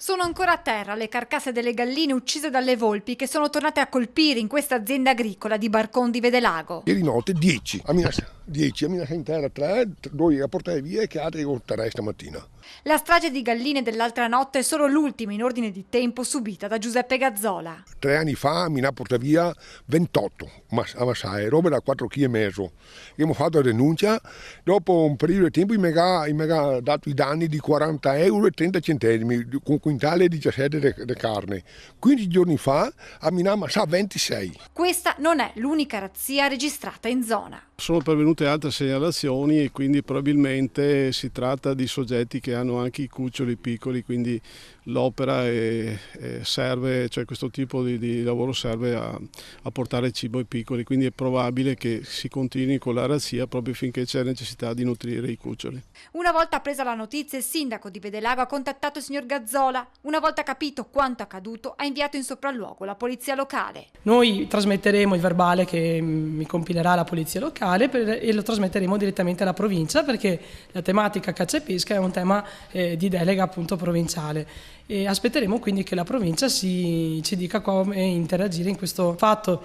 Sono ancora a terra le carcasse delle galline uccise dalle volpi che sono tornate a colpire in questa azienda agricola di Barcon di Vedelago. Ieri notte 10, a Minas in terra 3, 2 a portare via e che altri 3 stamattina. La strage di galline dell'altra notte è solo l'ultima in ordine di tempo subita da Giuseppe Gazzola. 3 anni fa mi ha portato via 28 a Massai, roba da 4,5 kg. Abbiamo fatto la denuncia, dopo un periodo di tempo mi ha dato i danni di 40 euro e 30 centesimi, con quintale 17 di carne. 15 giorni fa a Minama sa 26. Questa non è l'unica razzia registrata in zona. Sono pervenute altre segnalazioni e quindi probabilmente si tratta di soggetti che hanno anche i cuccioli piccoli, quindi l'opera serve, cioè questo tipo di lavoro serve a portare cibo ai piccoli, quindi è probabile che si continui con la razzia proprio finché c'è necessità di nutrire i cuccioli. Una volta presa la notizia, il sindaco di Vedelago ha contattato il signor Gazzola. Una volta capito quanto accaduto, ha inviato in sopralluogo la polizia locale. Noi trasmetteremo il verbale che mi compilerà la polizia locale e lo trasmetteremo direttamente alla provincia, perché la tematica caccia e pesca è un tema di delega appunto provinciale, e aspetteremo quindi che la provincia ci dica come interagire in questo fatto.